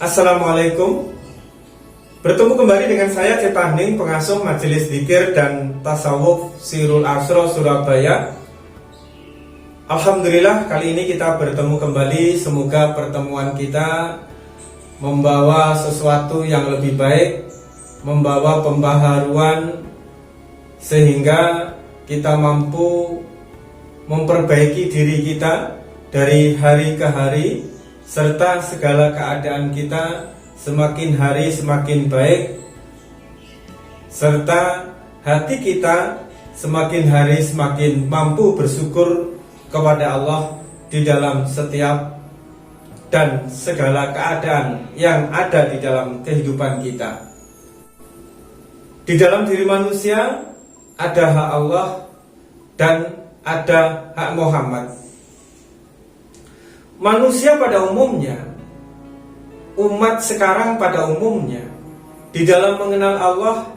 Assalamualaikum. Bertemu kembali dengan saya Cetaning, pengasuh Majelis Dzikir dan Tasawuf Sirul Asro Surabaya. Alhamdulillah, kali ini kita bertemu kembali. Semoga pertemuan kita membawa sesuatu yang lebih baik, membawa pembaharuan, sehingga kita mampu memperbaiki diri kita dari hari ke hari, serta segala keadaan kita semakin hari semakin baik, serta hati kita semakin hari semakin mampu bersyukur kepada Allah di dalam setiap dan segala keadaan yang ada di dalam kehidupan kita. Di dalam diri manusia ada hak Allah dan ada hak Muhammad. Manusia pada umumnya, umat sekarang pada umumnya, di dalam mengenal Allah,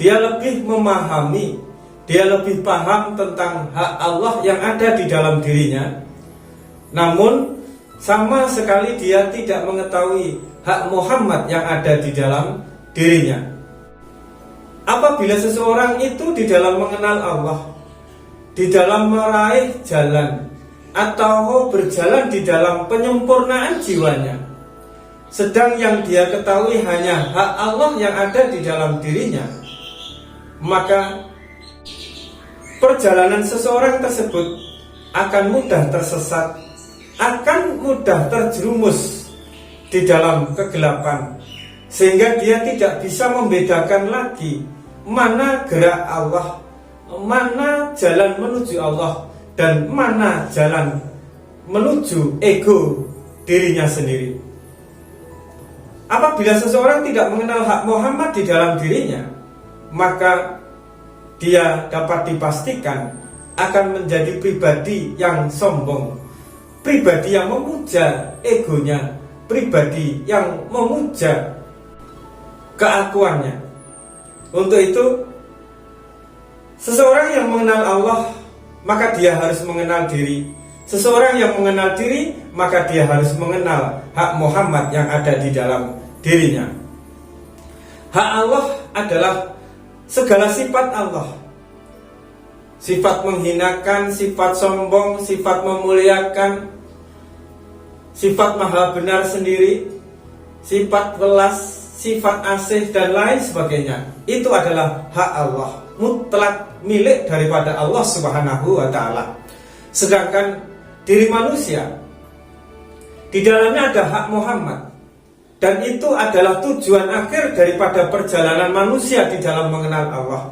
dia lebih memahami, dia lebih paham tentang hak Allah yang ada di dalam dirinya. Namun sama sekali dia tidak mengetahui hak Muhammad yang ada di dalam dirinya. Apabila seseorang itu di dalam mengenal Allah, di dalam meraih jalan atau berjalan di dalam penyempurnaan jiwanya, sedang yang dia ketahui hanya hak Allah yang ada di dalam dirinya, maka perjalanan seseorang tersebut akan mudah tersesat, akan mudah terjerumus di dalam kegelapan, sehingga dia tidak bisa membedakan lagi mana gerak Allah, mana jalan menuju Allah, dan mana jalan menuju ego dirinya sendiri. Apabila seseorang tidak mengenal hak Muhammad di dalam dirinya, maka dia dapat dipastikan akan menjadi pribadi yang sombong, pribadi yang memuja egonya, pribadi yang memuja keakuannya. Untuk itu, seseorang yang mengenal Allah, maka dia harus mengenal diri. Seseorang yang mengenal diri, maka dia harus mengenal hak Muhammad yang ada di dalam dirinya. Hak Allah adalah segala sifat Allah. Sifat menghinakan, sifat sombong, sifat memuliakan, sifat maha benar sendiri, sifat welas, sifat asih, dan lain sebagainya. Itu adalah hak Allah, mutlak milik daripada Allah Subhanahu wa ta'ala. Sedangkan diri manusia, di dalamnya ada hak Muhammad, dan itu adalah tujuan akhir daripada perjalanan manusia di dalam mengenal Allah,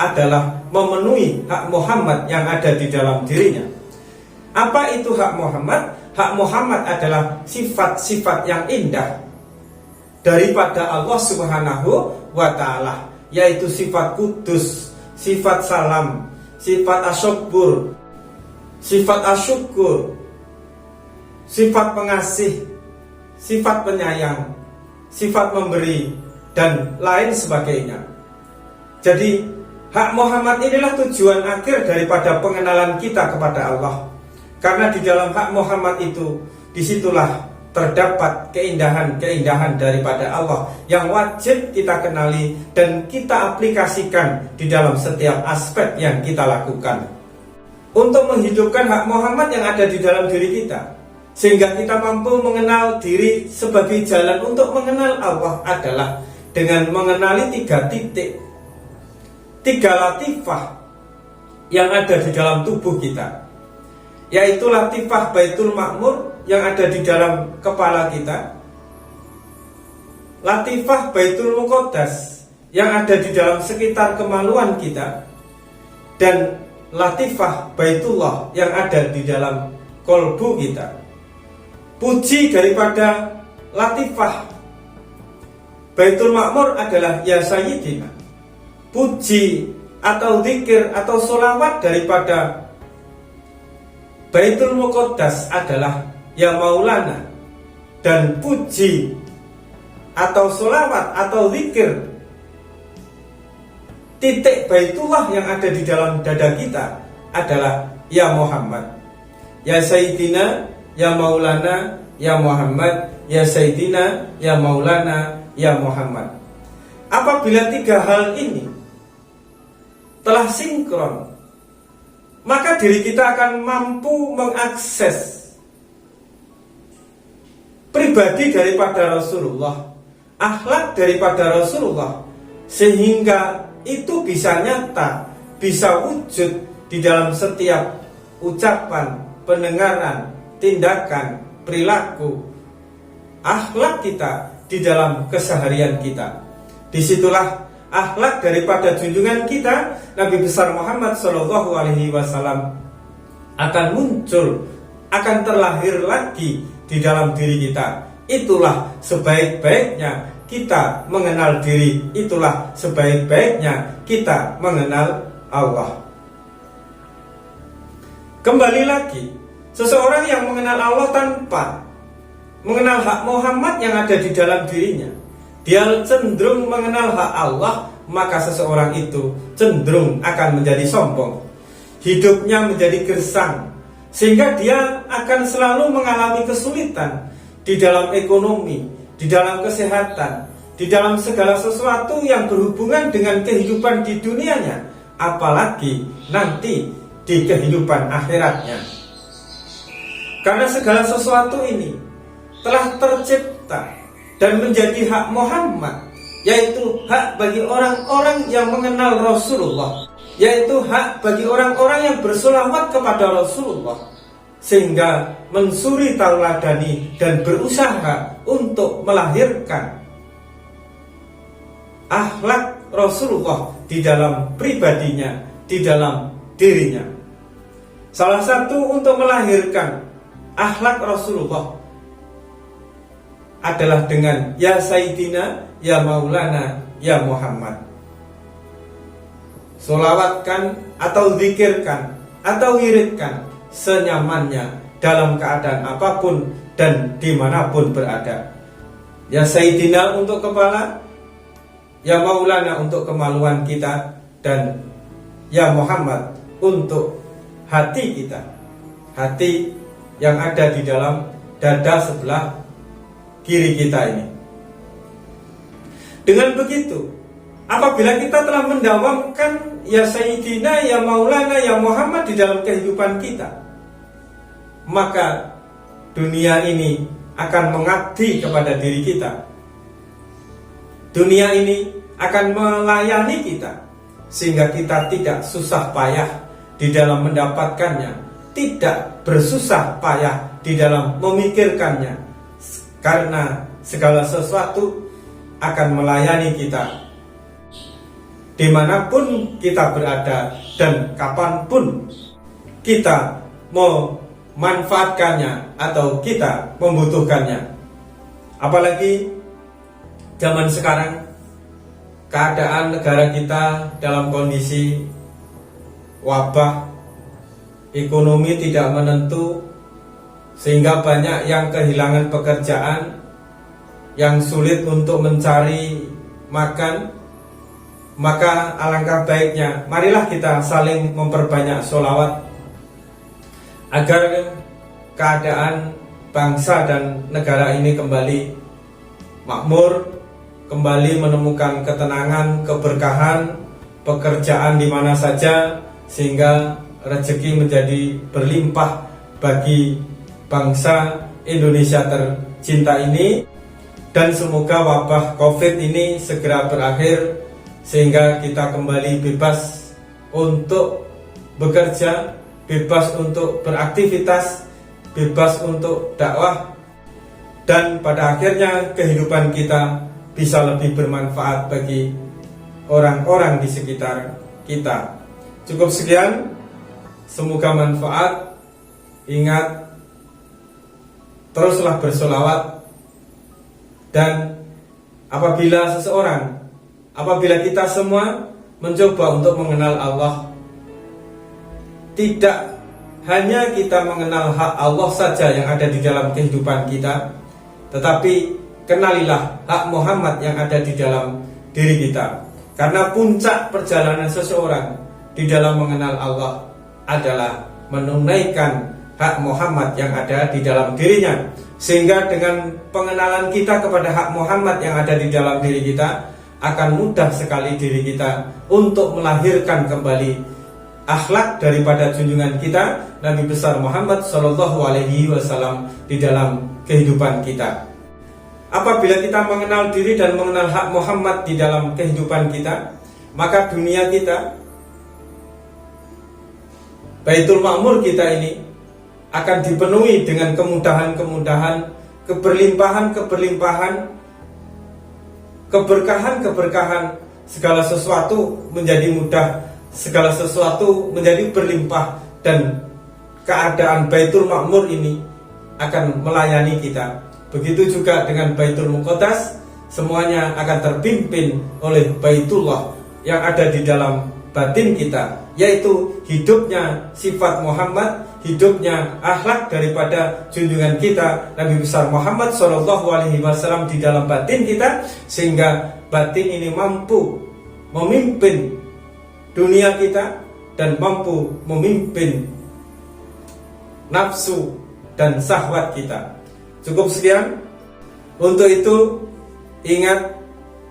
adalah memenuhi hak Muhammad yang ada di dalam dirinya. Apa itu hak Muhammad? Hak Muhammad adalah sifat-sifat yang indah daripada Allah Subhanahu wa ta'ala, yaitu sifat kudus, sifat salam, sifat asyukur, sifat asyukur, sifat pengasih, sifat penyayang, sifat memberi, dan lain sebagainya. Jadi hak Muhammad inilah tujuan akhir daripada pengenalan kita kepada Allah. Karena di dalam hak Muhammad itu, disitulah terdapat keindahan-keindahan daripada Allah yang wajib kita kenali dan kita aplikasikan di dalam setiap aspek yang kita lakukan, untuk menghidupkan hak Muhammad yang ada di dalam diri kita, sehingga kita mampu mengenal diri. Sebagai jalan untuk mengenal Allah adalah dengan mengenali 3 titik, 3 latifah yang ada di dalam tubuh kita, yaitu latifah Baitul Ma'mur yang ada di dalam kepala kita, latifah Baitul Muqaddas yang ada di dalam sekitar kemaluan kita, dan latifah Baitullah yang ada di dalam kolbu kita. Puji daripada latifah Baitul Ma'mur adalah Ya Sayyidina. Puji atau zikir atau sholawat daripada Baitul Muqaddas adalah Ya Maulana. Dan puji atau sholawat atau zikir titik Baitullah yang ada di dalam dada kita adalah Ya Muhammad. Ya Sayyidina, Ya Maulana, Ya Muhammad, ya Sayyidina, ya Maulana, ya Muhammad. Apabila tiga hal ini telah sinkron, maka diri kita akan mampu mengakses pribadi daripada Rasulullah, akhlak daripada Rasulullah, sehingga itu bisa nyata, bisa wujud di dalam setiap ucapan, pendengaran, tindakan, perilaku, akhlak kita di dalam keseharian kita. Disitulah akhlak daripada junjungan kita Nabi besar Muhammad SAW akan muncul, akan terlahir lagi di dalam diri kita. Itulah sebaik-baiknya kita mengenal diri, itulah sebaik-baiknya kita mengenal Allah. Kembali lagi, seseorang yang mengenal Allah tanpa mengenal hak Muhammad yang ada di dalam dirinya, dia cenderung mengenal hak Allah, maka seseorang itu cenderung akan menjadi sombong. Hidupnya menjadi gersang, sehingga dia akan selalu mengalami kesulitan di dalam ekonomi, di dalam kesehatan, di dalam segala sesuatu yang berhubungan dengan kehidupan di dunianya, apalagi nanti di kehidupan akhiratnya. Karena segala sesuatu ini telah tercipta dan menjadi hak Muhammad, yaitu hak bagi orang-orang yang mengenal Rasulullah, yaitu hak bagi orang-orang yang bersolawat kepada Rasulullah, sehingga mensuri tauladani dan berusaha untuk melahirkan akhlak Rasulullah di dalam pribadinya, di dalam dirinya. Salah satu untuk melahirkan akhlak Rasulullah adalah dengan ya Sayyidina, ya Maulana, ya Muhammad. Solawatkan atau zikirkan atau wiridkan senyamannya dalam keadaan apapun dan dimanapun berada. Ya Sayyidina untuk kepala, ya Maulana untuk kemaluan kita, dan ya Muhammad untuk hati kita, hati yang ada di dalam dada sebelah kiri kita ini. Dengan begitu, apabila kita telah mendawamkan ya Sayyidina, ya Maulana, ya Muhammad di dalam kehidupan kita, maka dunia ini akan mengabdi kepada diri kita. Dunia ini akan melayani kita, sehingga kita tidak susah payah di dalam mendapatkannya, tidak bersusah payah di dalam memikirkannya, karena segala sesuatu akan melayani kita dimanapun kita berada dan kapanpun kita memanfaatkannya atau kita membutuhkannya. Apalagi zaman sekarang, keadaan negara kita dalam kondisi wabah, ekonomi tidak menentu, sehingga banyak yang kehilangan pekerjaan, yang sulit untuk mencari makan. Maka alangkah baiknya marilah kita saling memperbanyak sholawat, agar keadaan bangsa dan negara ini kembali makmur, kembali menemukan ketenangan, keberkahan, pekerjaan di mana saja, sehingga rezeki menjadi berlimpah bagi bangsa Indonesia tercinta ini. Dan semoga wabah COVID ini segera berakhir, sehingga kita kembali bebas untuk bekerja, bebas untuk beraktivitas, bebas untuk dakwah, dan pada akhirnya kehidupan kita bisa lebih bermanfaat bagi orang-orang di sekitar kita. Cukup sekian, semoga manfaat. Ingat, teruslah bersolawat, dan apabila kita semua mencoba untuk mengenal Allah, tidak hanya kita mengenal hak Allah saja yang ada di dalam kehidupan kita, tetapi kenalilah hak Muhammad yang ada di dalam diri kita. Karena puncak perjalanan seseorang di dalam mengenal Allah adalah menunaikan hak Muhammad yang ada di dalam dirinya. Sehingga dengan pengenalan kita kepada hak Muhammad yang ada di dalam diri kita, akan mudah sekali diri kita untuk melahirkan kembali akhlak daripada junjungan kita Nabi besar Muhammad Shallallahu Alaihi Wasallam di dalam kehidupan kita. Apabila kita mengenal diri dan mengenal hak Muhammad di dalam kehidupan kita, maka dunia kita, Baitul Ma'mur kita ini akan dipenuhi dengan kemudahan-kemudahan, keberlimpahan-keberlimpahan, keberkahan-keberkahan. Segala sesuatu menjadi mudah, segala sesuatu menjadi berlimpah, dan keadaan Baitul Ma'mur ini akan melayani kita. Begitu juga dengan Baitul Muqaddas, semuanya akan terpimpin oleh Baitullah yang ada di dalam batin kita, yaitu hidupnya sifat Muhammad, hidupnya akhlak daripada junjungan kita Nabi besar Muhammad Shallallahu Alaihi Wasallam di dalam batin kita, sehingga batin ini mampu memimpin dunia kita dan mampu memimpin nafsu dan syahwat kita. Cukup sekian. Untuk itu, ingat,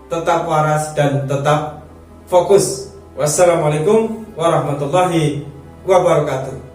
tetap waras dan tetap fokus. Wassalamualaikum warahmatullahi wabarakatuh.